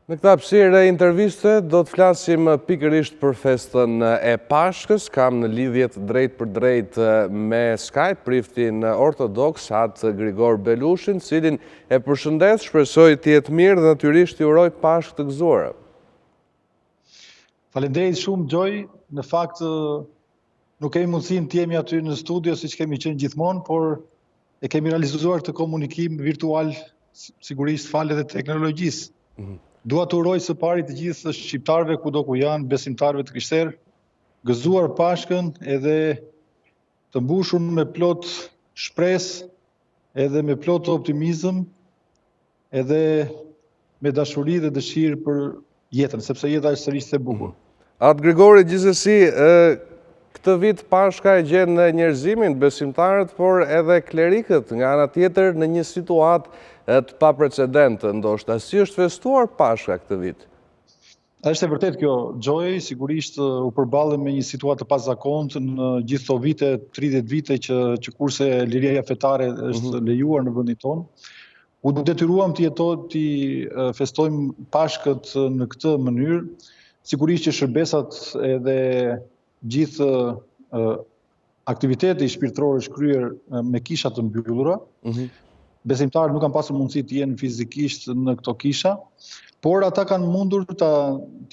Në këtë hapësirë e interviste do të flasim pikërisht për festën e Pashkës. Kam në lidhjet drejt për drejt me Skype priftin ortodoks atë Grigor Belushin, cilin e përshëndes, shpresoj të jetë mirë dhe natyrisht i uroj Pashkë të gëzuar. Faleminderit shumë Gjoj, në fakt nuk kemi mundësinë të jemi aty në studio siç kemi qenë gjithmonë, por e kemi realizuar këtë komunikim virtual sigurisht falet e teknologjisë. Dua të uroj së pari të gjithë shqiptarëve kudo ku janë, besimtarëve të Krishterë, gëzuar Pashkën edhe të mbushur me plot shpresë, edhe me plot optimizëm, edhe me dashuri dhe dëshirë për jetën, sepse jeta është sërish e bukur. Atë Grigori, gjithsesi, këtë vit Pashka e gjen njerëzimin, besimtarët, por edhe klerikët nga ana tjetër në një situatë të paprecedentë, ndoshta. Si është festuar Pashka këtë vit? Është e vërtet kjo, Gjoj, sigurisht u përballëm me një situatë të pazakontë në gjithë këto vite, 30 vite që kurse liria fetare është lejuar në vendin tonë. U detyruam të festojmë Pashkët në këtë mënyrë. Sigurisht që shërbesat edhe gjithë aktiviteti shpirtëror është kryer me kisha të mbyllura. Besimtarët nuk kanë pasur mundësi të jenë fizikisht në këto kisha, por ata kanë mundur të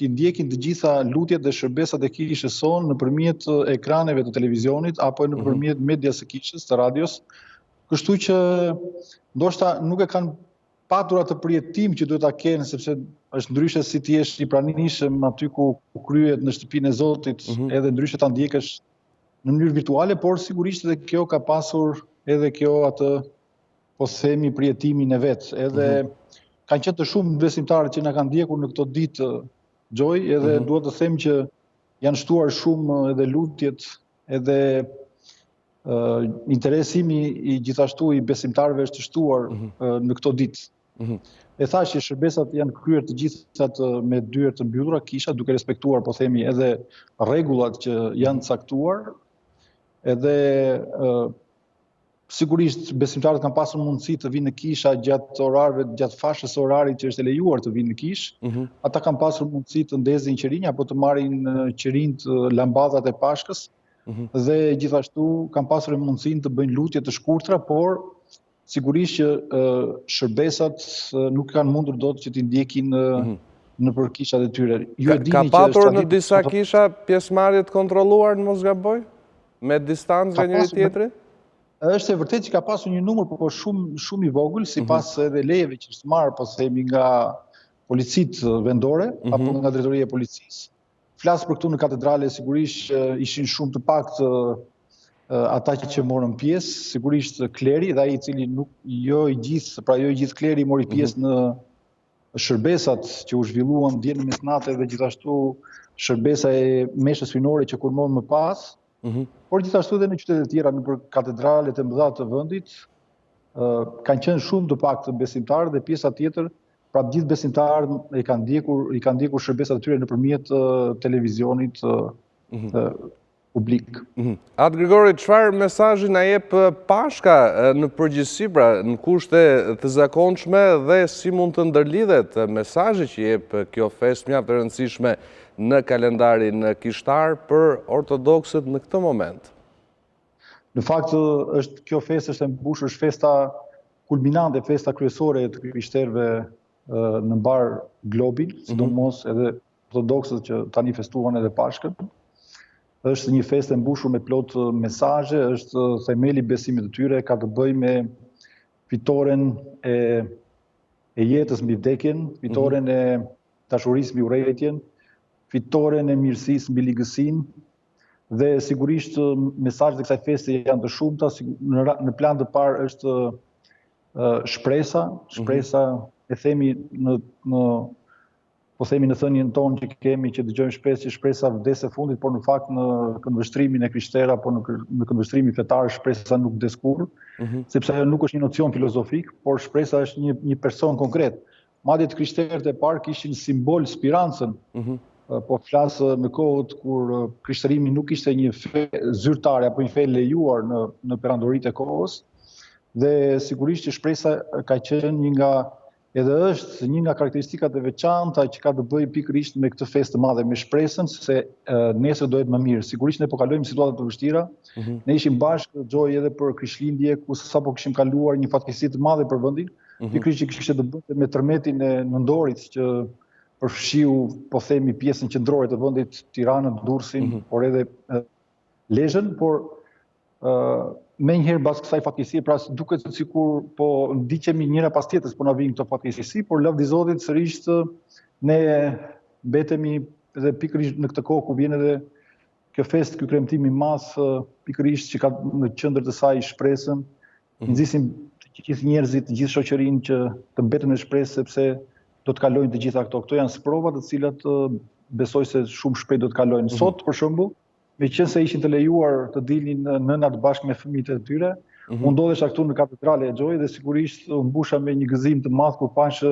ndjekin të gjitha lutjet dhe shërbesat e kishës sonë nëpërmjet ekraneve të televizionit apo nëpërmjet medias së kishës, të radios. Kështu që ndoshta nuk e kanë patur atë përjetim që duhet ta kenë, sepse është ndryshe si të jesh i pranishëm aty ku kryhet në shtëpinë e Zotit, edhe ndryshe ta ndjekësh në mënyrë virtuale, por sigurisht edhe kjo ka pasur edhe kjo atë po themi përjetimin e vet. Edhe kanë qenë të shumë besimtarët që na kanë ndjekur në këto ditë Gjoj, edhe duhet të them që janë shtuar shumë edhe lutjet, edhe interesimi i gjithashtu i besimtarëve është shtuar në këto ditë. E thash që shërbesat janë kryer të gjithat me dyert të mbyllura, kisha, duke respektuar po themi edhe rregullat që janë caktuar, edhe sigurisht besimtarët kanë pasur mundësi të vinë në kisha gjatë fashës orarit që është e lejuar të vinë në kishë. Ata kanë pasur mundësi të ndezin qerinj apo të marrin qerinjt lambadat e Pashkës, dhe gjithashtu kanë pasur mundësinë të bëjnë lutje të shkurtra, por sigurisht që shërbesat nuk kanë mundur dot që t'i ndjekin nëpër kishat e tyre. Ka patur në disa kisha pjesëmarrje të kontrolluar, në mos gaboj, me distancë nga njëri tjetri? Është e vërtetë që ka pasur një numër, por shumë i vogël, sipas edhe lejeve që është marrë, po themi, nga policitë vendore apo nga drejtoria e policisë. Flas për këtu në katedrale, sigurisht ishin shumë të paktë ata që morën pjesë, sigurisht kleri dhe ai i cili jo i gjithë kleri mori pjesë në shërbesat që u zhvilluan dje në mesnatë dhe gjithashtu shërbesa e meshës hyjnore që kulmon më pas. Por gjithashtu edhe në qytete tjera, nëpër katedralet e mëdha të vendit, kanë qenë shumë të paktë besimtarë dhe pjesa tjetër, pra gjithë besimtarët i kanë ndjekur shërbesat e tyre nëpërmjet televizionit publik. Atë Grigori, çfarë mesazhi na jep Pashka në përgjithësi, pra në kushte të zakonshme, dhe si mund të ndërlidhet mesazhi që jep kjo festë mjaft e rëndësishme në kalendarin kishtar për ortodoksët në këtë moment? Në fakt, kjo festë është e mbushur, është festa kulminante, festa kryesore të krishterëve në mbar globin, sidomos edhe ortodoksët që tani festuan edhe Pashkën. Është një festë e mbushur me plot mesazhe, është themeli besimit të tyre, ka të bëjë me fitoren e jetës mbi vdekjen, fitoren e dashurisë mbi urrëtitjen, fitoren e mirësisë mbi ligësinë, dhe sigurisht mesazhet e kësaj feste janë të shumta. Në plan të parë është shpresa, e themi po themi në thënien tonë që kemi, që dëgjojmë shpesh që shpresa vdes e fundit, por në fakt në këndvështrimin e krishterë apo në këndvështrimin fetar shpresa nuk vdes kurrë, sepse ajo nuk është një nocion filozofik, por shpresa është një person konkret. Madje të krishterët e parë kishin simbol spirancën, po flasë në kohët kur krishterimi nuk ishte një fe zyrtare apo një fe lejuar në perandoritë e kohës, dhe sigurisht që shpresa ka qenë një nga edhe është një nga karakteristikat e veçanta që ka të bëjë pikërisht me këtë festë të madhe, me shpresën se nesër do jetë më mirë. Sigurisht ne po kalojmë situata të vështira. Ne ishim bashkë Xhoj edhe për Krishtlindje, ku sapo kishim kaluar një fatkeqësi të madhe për vendin, pikërisht që kishte të bënte me tërmetin e nëndorit që përfshiu, po themi, pjesën qendrore të vendit, Tiranën, Durrësin, por edhe Lezhën, por me njëherë bas kësaj fatkeqësie, pra duket sikur po ndiqemi njëra pas tjetrës po na vijnë këto fatkeqësi, por lavdi Zotit sërish ne mbetemi edhe pikërisht në këtë kohë ku vjen edhe kjo festë, ky kremtim i madh, pikërisht që ka në qendër të saj shpresën, nxisim të gjithë njerëzit, të gjithë shoqërinë që të mbeten në shpresë sepse do të kalojnë të gjitha këto. Këto janë sprova të cilat besoj se shumë shpejt do të kalojnë. Sot, për shembull, meqense ishin të lejuar të dilnin nënat bashkë me fëmijët e tyre, unë ndodhesha këtu në katedrale e Xhoj dhe sigurisht u mbusha me një gëzim të madh kur pash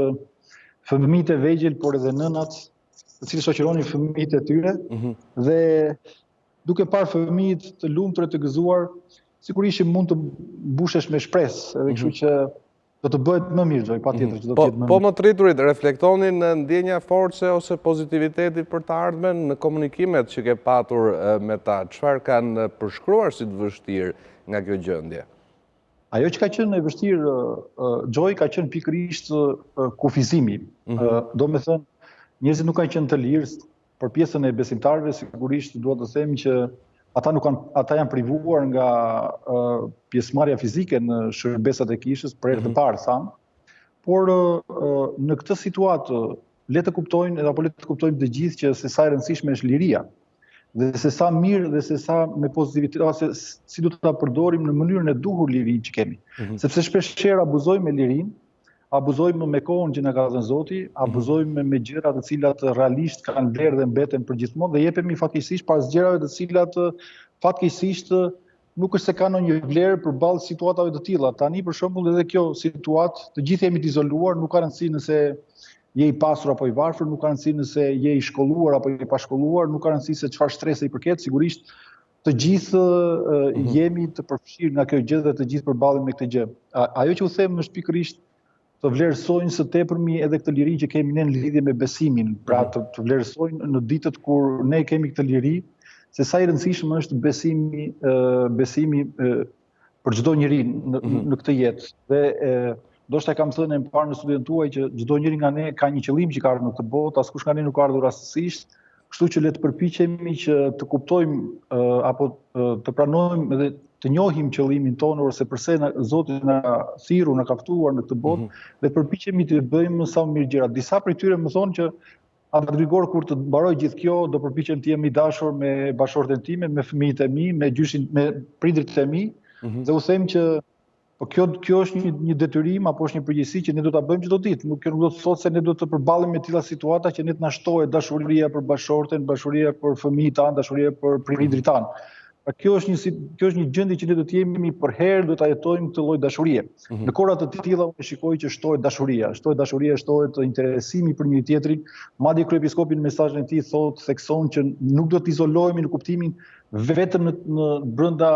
fëmijët e vegjël, por edhe nënat, të cilët shoqëronin fëmijët e tyre dhe duke parë fëmijët të lumtur e të gëzuar, sigurisht mund të mbushesh me shpresë, edhe kështu që do të bëhet më mirë, Xhoj, patjetër që do të jetë më mirë. Po më të rriturit, reflektonin në ndjenja force ose pozitivitetit për të ardhmen në komunikimet që ke patur me ta? Çfarë kanë përshkruar si të vështirë nga kjo gjendje? Ajo që ka qenë e vështirë, Xhoj, ka qenë pikërisht kufizimi. Do me thënë, njerëzit nuk kanë qenë të lirë, për pjesën e besimtarëve, sigurisht duhet të them që ata janë privuar nga pjesëmarrja fizike në shërbesat e kishës për herë të parë thamë, por në këtë situatë le të kuptojnë apo le të kuptojnë të gjithë që se sa e rëndësishme është liria dhe se sa mirë dhe se sa me pozitivitet ose si do ta përdorim në mënyrën e duhur lirinë që kemi. Sepse shpeshherë abuzojmë me lirinë, abuzojmë me kohën që na ka dhënë Zoti, abuzojmë me gjëra të cilat realisht kanë vlerë dhe mbeten për gjithmonë dhe jepemi fatkeqësisht pas gjërave të cilat fatkeqësisht nuk është se kanë ndonjë vlerë përballë situatave të tilla. Tani për shembull edhe kjo situatë, të gjithë jemi të izoluar, nuk ka rëndësi nëse je i pasur apo i varfër, nuk ka rëndësi nëse je i shkolluar apo i pashkolluar, nuk ka rëndësi se çfarë stresi i përket, sigurisht të gjithë jemi të përfshirë nga kjo gjë dhe të gjithë përballemi me këtë gjë. Ajo që u them është pikërisht të vlerësojnë së tepërmi edhe këtë liri që kemi ne në lidhje me besimin, pra të vlerësojnë në ditët kur ne kemi këtë liri, se sa i rëndësishëm është besimi për çdo njeri në këtë jetë. Dhe ndoshta kam thënë më parë në studien tuaj që çdo njeri nga ne ka një qëllim që ka ardhur në këtë botë, askush nga ne nuk ka ardhur rastësisht, kështu që le të përpiqemi që të kuptojmë apo të pranojmë edhe të njohim qëllimin tonë, ose përse Zoti na thirrur, na ka ftuar në këtë botë, dhe përpiqemi të bëjmë sa më mirë gjëra. Disa prej tyre më thonë që atë Grigor, kur të mbaroj gjithë kjo, do përpiqem të jem i dashur me bashortën time, me fëmijët e mi, me gjyshin, me prindërit e mi, dhe u them që po kjo është një detyrim apo është një përgjegjësi që ne do ta bëjmë çdo ditë. Kjo nuk do të thotë se ne do të përballemi me tilla situata që ne të na shtohet dashuria për bashortën, dashuria për fëmijët tanë, dashuria për prindërit tanë. Pra kjo është një gjendje që ne do të jemi për herë do ta jetojmë këtë lloj dashurie. Në kohra të tilla unë shikoj që shtohet dashuria, shtohet interesimi për njëri tjetrin. Madje kryepiskopi në mesazhin e tij thotë, thekson që nuk do të izolohemi në kuptimin vetëm në brenda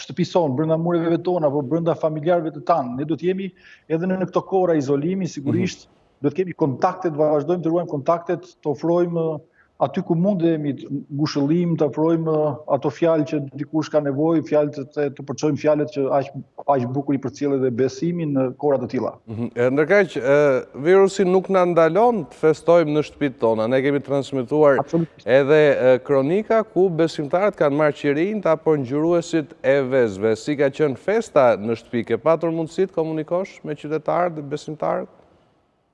shtëpisë sonë, brenda mureve tona apo brenda familjarëve të tanë. Ne do të jemi edhe në këto kohra izolimi, sigurisht do të kemi kontakte, të vazhdojmë të ruajmë kontaktet, të ofrojmë aty ku mundemi ngushëllim, të ofrojmë ato fjalë që dikush ka nevojë, fjalë të përçojmë fjalët që aq bukur i përcjellin dhe besimin në kohra të tilla. Ndërkaq, virusi nuk na ndalon të festojmë në shtëpitë tona. Ne kemi transmetuar edhe kronika ku besimtarët kanë marrë qirinjt apo ngjyruesit e vezëve. Si ka qenë festa në shtëpi? Ke patur mundësi të komunikosh me qytetarët dhe besimtarët?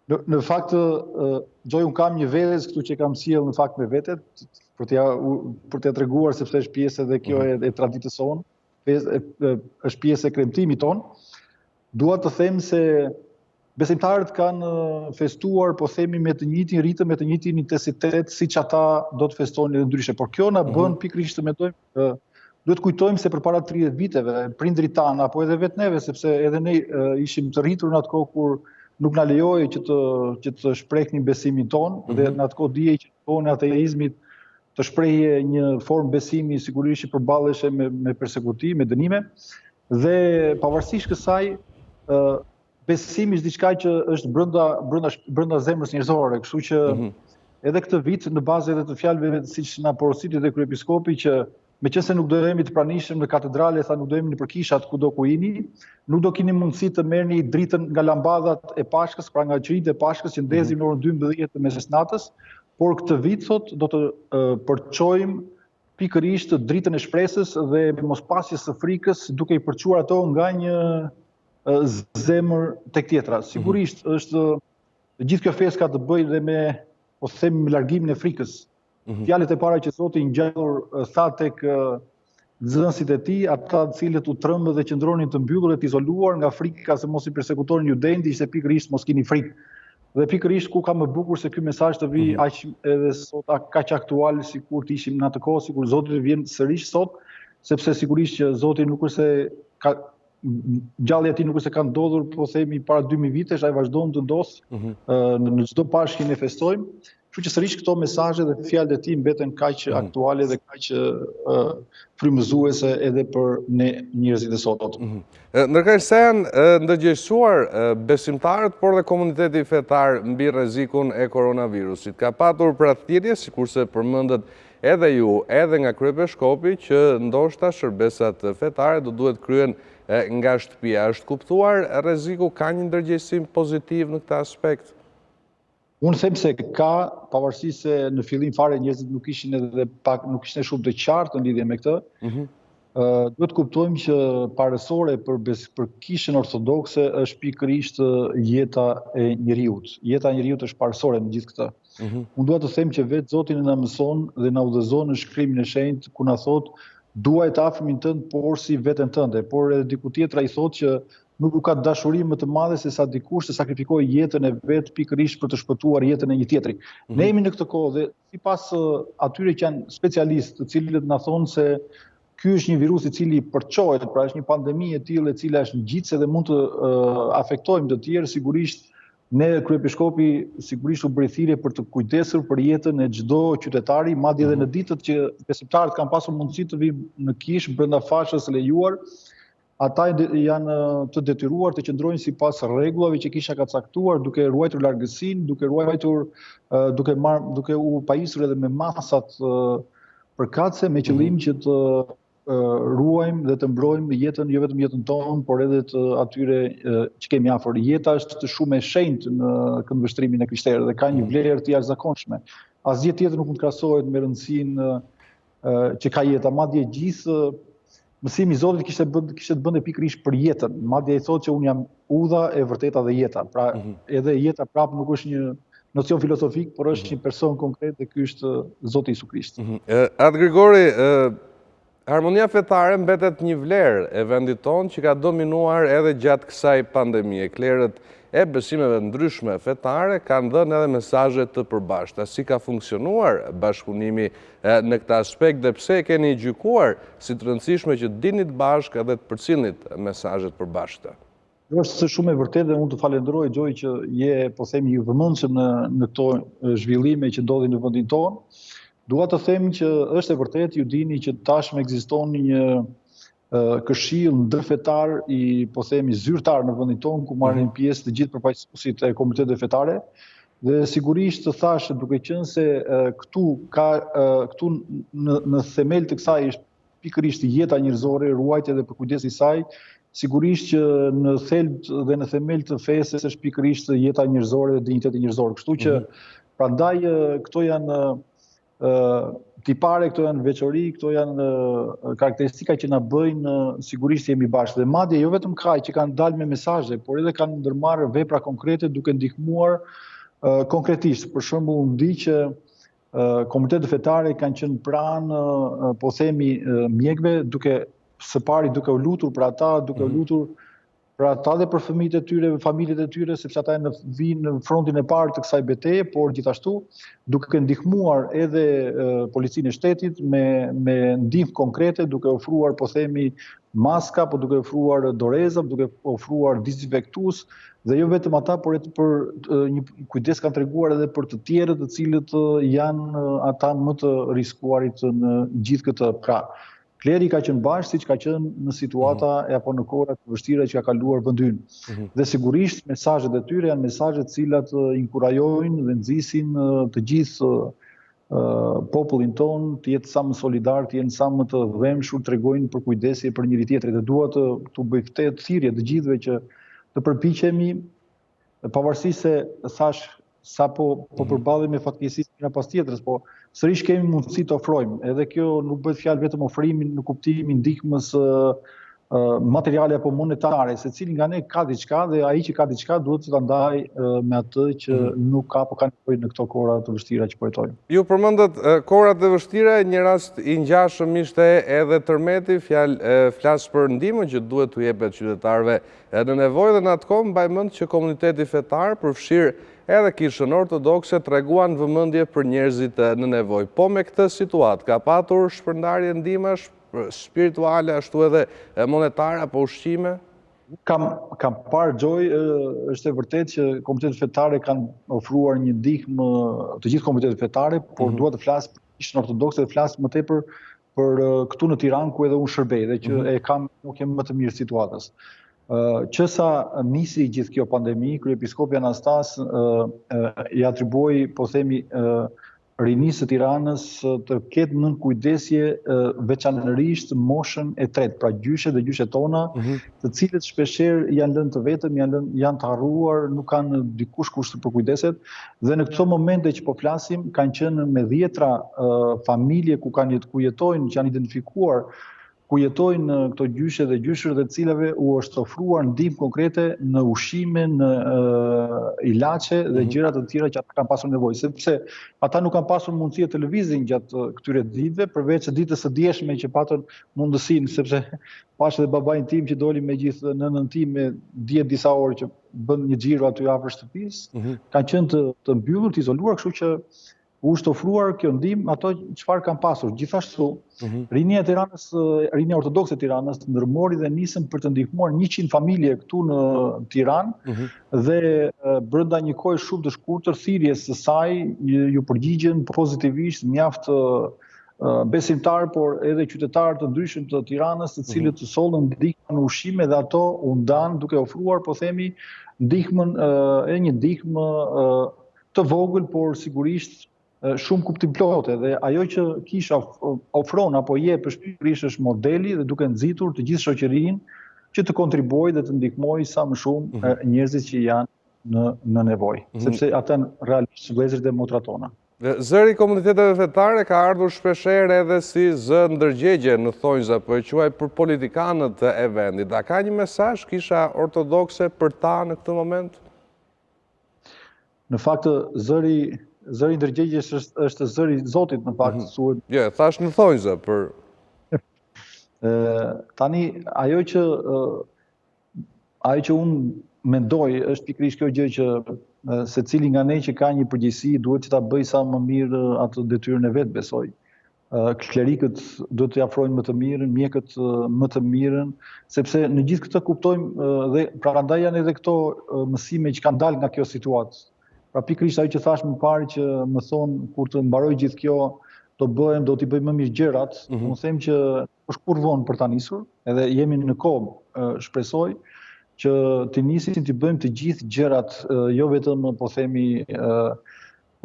Në fakt, Xhoj, unë kam një vezë këtu që kam sjell në fakt me vete, për t'ia treguar sepse është pjesë edhe kjo e traditës sonë, është pjesë e kremtimit tonë. Dua të them se besimtarët kanë festuar, po themi, me të njëjtin ritëm, me të njëjtin intensitet siç ata do të festojnë edhe ndryshe. Por kjo na bën pikërisht të mendojmë, duhet kujtojmë se përpara 30 viteve prindrit tanë apo edhe vetë neve, sepse edhe ne ishim të rritur në atë kohë kur nuk na lejoi që të shprehnim besimin tonë, dhe në atë kohë dihej që në kohën e ateizmit të shprehje një formë besimi sigurisht që përballeshe me përsekutim, me dënime, dhe pavarësisht kësaj besimi është diçka që është brenda zemrës njerëzore, kështu që edhe këtë vit në bazë edhe të fjalëve siç na porositi dhe kryepiskopi që meqense nuk do jemi të pranishëm në katedrale, tha nuk do jemi nëpër kishat kudo ku jeni, nuk do keni mundësi të merrni dritën nga lambadat e Pashkës, pra nga qerit e Pashkës që ndezin në orën 12 të mesnatës, por këtë vit thot do të përçojmë pikërisht dritën e shpresës dhe mospasjes së frikës duke i përçuar ato nga një zemër tek tjetra. Sigurisht është gjithë kjo festë ka të bëjë dhe me, po themi, me largimin e frikës. Fjalët e para që Zoti i ngjallur tha tek nxënësit e tij, ata të cilët u trembën dhe qëndronin të mbyllur e të izoluar nga frika se mos i persekutonin judejt, ishte pikërisht mos keni frikë. Dhe pikërisht ku ka më bukur se ky mesazh të vi aq edhe sot kaq aktual sikur të ishim në atë kohë, sikur Zoti të vjen sërish sot, sepse sigurisht që Zoti nuk është se ka gjallja e tij nuk është se ka ndodhur, po themi para 2000 vitesh, ai vazhdon të ndosë në çdo Pashkë ne festojmë. Kështu që sërish këto mesazhe dhe fjalët e tij mbeten kaq aktuale dhe kaq frymëzuese edhe për ne njerëzit e sotut. Ndërkohë se janë ndërgjegjësuar besimtarët, por dhe komuniteti fetar mbi rrezikun e koronavirusit. Ka patur pradhtirje, sikurse përmendet edhe ju, edhe nga kryepiskopi, që ndoshta shërbesat fetare do duhet kryen nga shtëpia. Është kuptuar rreziku, ka një ndërgjegjësim pozitiv në këtë aspekt? Unë them se ka, pavarësisht se në fillim fare njerëzit nuk ishin shumë të qartë në lidhje me këtë. Duhet kuptojmë që parësore për kishën ortodokse është pikërisht jeta e njeriut. Jeta e njeriut është parësore në gjithë këtë. Unë dua të them që vetë Zoti na mëson dhe na udhëzon në shkrimin e shenjtë ku na thotë duaj të afërmin tënd por si veten tënde, por edhe diku tjetër ai thotë që nuk ka dashuri më të madhe se sa dikush të sakrifikohë jetën e vet pikërisht për të shpëtuar jetën e një tjetri. Ne jemi në këtë kohë dhe sipas atyre që janë specialistë, të cilët na thonë se ky është një virus i cili përçohet, pra është një pandemi e tillë e cila është ngjitse dhe mund të afektojmë të tjerë, sigurisht ne kryepiskopi sigurisht u bëri thirrje për të kujdesur për jetën e çdo qytetari, madje edhe në ditët që besimtarët kanë pasur mundësi të vinë në kishë brenda fashës së lejuar, ata janë të detyruar të qëndrojnë sipas rregullave që kisha ka caktuar, duke ruajtur largësinë, duke u pajisur edhe me masat përkatëse me qëllim që të ruajmë dhe të mbrojmë jetën, jo vetëm jetën tonë, por edhe të atyre që kemi afër. Jeta është shumë e shenjtë në këndvështrimin e krishterë dhe ka një vlerë të jashtëzakonshme. Asgjë tjetër nuk mund të krahasohet me rëndësinë që ka jeta, madje gjithë mësimi i Zotit kishte të bënte pikërisht për jetën. Madje ai thotë që unë jam udha e vërteta dhe jeta. Pra edhe jeta prapë nuk është një nocion filozofik, por është një person konkret dhe ky është Zoti Jezu Krisht. Atë Grigori, harmonia fetare mbetet një vlerë e vendit tonë që ka dominuar edhe gjatë kësaj pandemie. Klerët e besimeve ndryshme fetare kanë dhënë edhe mesazhe të përbashkëta. Si ka funksionuar bashkëpunimi në këtë aspekt dhe pse e keni gjykuar si të rëndësishme që dinit bashkë edhe të përcjellnit mesazhe të përbashkëta? Është shumë e vërtetë dhe unë të falenderoj Gjoj që je, po themi, i vëmendshëm në këto zhvillime që ndodhin në vendin tonë. Dua të them që është e vërtetë, ju dini që tashmë ekziston një këshill ndërfetar i, po themi, zyrtar në vendin tonë, ku marrin pjesë të gjithë përfaqësuesit e komiteteve fetare. Dhe sigurisht të thash, duke qenë se këtu në themel të kësaj është pikërisht jeta njerëzore, ruajtja dhe përkujdesi i saj, sigurisht që në thelb dhe në themel të fesë është pikërisht jeta njerëzore dhe dinjiteti njerëzor. Kështu që prandaj këto janë tipare, këto janë veçori, këto janë karakteristika që na bëjnë sigurisht jemi bashkë. Dhe madje jo vetëm kaq që kanë dalë me mesazhe, por edhe kanë ndërmarrë vepra konkrete duke ndihmuar konkretisht. Për shembull, unë di që komunitetet fetare kanë qenë pranë, po themi, mjekëve, së pari duke u lutur për ata, duke u lutur për ata dhe për fëmijët e tyre, familjet e tyre, sepse ata vinë në frontin e parë të kësaj betejë, por gjithashtu duke ndihmuar edhe policinë e shtetit me ndihmë konkrete, duke ofruar, po themi, maska, po duke ofruar doreza, duke ofruar dezinfektues, dhe jo vetëm ata, por për një kujdes kanë treguar edhe për të tjerët, të cilët janë ata më të riskuarit në gjithë këtë. Pra, Kleri ka qenë bashkë siç ka qenë në situata apo në kohëra të vështira që ka kaluar vendi ynë. Dhe sigurisht mesazhet e tyre janë mesazhe të cilat inkurajojnë dhe nxisin të gjithë popullin ton të jetë sa më solidar, të jenë sa më të dhëmshur, tregojnë për kujdesje për njëri tjetrin. Dhe dua të bëj këtë thirrje të gjithëve që të përpiqemi, pavarësisht se thash sa po përballemi me fatkeqësi njëra pas tjetrës, po sërish kemi mundësi të ofrojmë. Edhe kjo nuk bëhet fjalë vetëm ofrimin në kuptimin ndihmës materiale apo monetare, secili nga ne ka diçka dhe ai që ka diçka duhet të ta ndajë me atë që nuk ka apo ka nevojë në këto kohra të vështira që po jetojmë. Ju përmendët kohrat e vështira, një rast i ngjashëm ishte edhe tërmeti, flas për ndihmën që duhet t'u jepet qytetarëve në nevojë dhe në atë kohë mbaj mend që komuniteti fetar përfshirë edhe Kishën Ortodokse treguan vëmendje për njerëzit në nevojë. Po me këtë situatë ka patur shpërndarje ndihmash spirituale ashtu edhe monetare apo ushqime? Kam parë Gjoj, është e vërtet që komunitetet fetare kanë ofruar një ndihmë, të gjithë komunitetet fetare, por dua të flas për Kishën Ortodokse dhe flas më tepër për këtu në Tiranë ku edhe unë shërbej dhe që nuk jam më të mirë situatës. Që sa nisi gjithë kjo pandemi, kryepiskopi Anastas i atribuoi, po themi, rinisë së Tiranës të ketë nën kujdesje veçanërisht moshën e tretë, pra gjyshet dhe gjyshet tona, të cilët shpeshherë janë lënë të vetëm, janë të harruar, nuk kanë dikush kush të përkujdeset, dhe në këto momente që po flasim kanë qenë me 10 familje ku jetojnë, që janë identifikuar, ku jetojnë këto gjyshe dhe gjyshër dhe cilave u është ofruar ndihmë konkrete në ushqime, në ilaçe dhe gjëra të tjera që ata kanë pasur nevojë, sepse ata nuk kanë pasur mundësi të lëvizin gjatë këtyre ditëve, përveç ditës së dieshme që patën mundësinë, sepse pash edhe babain tim që doli me gjithë nënën tim me disa orë që bën një xhiro aty afër shtëpisë, kanë qenë të mbyllur, të izoluar, kështu që u është ofruar kjo ndihmë ato çfarë kanë pasur. Gjithashtu, rinia e Tiranës, rinia ortodokse e Tiranës ndërmori dhe nisën për të ndihmuar 100 familje këtu në Tiranë dhe brenda një kohe shumë të shkurtër thirrjes së saj ju përgjigjen pozitivisht mjaft besimtar, por edhe qytetarë të ndryshëm të Tiranës, të cilët sollën ndihmë në ushqime dhe ato u ndan duke ofruar, po themi, ndihmën një ndihmë të vogël, por sigurisht shumë kuptimplote, dhe ajo që Kisha ofron apo jep pikërisht është modeli dhe duke nxitur të gjithë shoqërinë që të kontribuojë dhe të ndihmojë sa më shumë njerëzit që janë në nevojë, sepse ata realisht vëllezërit e motrat tona. Zëri komuniteteve fetare ka ardhur shpeshherë edhe si zë ndërgjegje në thonjza, po e quaj për politikanët e vendit. A ka një mesazh Kisha Ortodokse për ta në këtë moment? Në fakt zëri ndërgjegjes është zëri i Zotit, në fakt. Jo, thash në thonjza për tani ajo që unë mendoj është pikërisht kjo gjë që secili nga ne që ka një përgjegjësi duhet që ta bëj sa më mirë atë detyrën e vet, besoj. Klerikët duhet të afrojnë më të mirën, mjekët më të mirën, sepse në gjithë këtë kuptojmë dhe prandaj janë edhe këto mësime që kanë dalë nga kjo situatë. Pra pikërisht ajo që thash më parë që më thonë kur të mbaroj gjithë kjo do t'i bëjmë më mirë gjërat, unë them që është kur vonë për ta nisur, edhe jemi në kohë, shpresoj, që të nisim t'i bëjmë të gjithë gjërat, jo vetëm po themi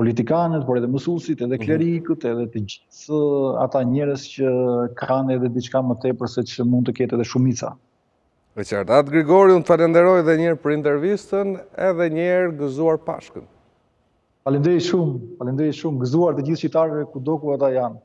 politikanët, por edhe mësuesit, edhe klerikët, edhe të gjithë ata njerëz që kanë edhe diçka më tepër se që mund të ketë edhe shumica. E qartë, Atë Grigori, unë të falenderoj edhe njerë për intervistën, edhe njerë gëzuar Pashkën. Falenderoj shumë, gëzuar të gjithë shqiptarëve kudo ku ata janë.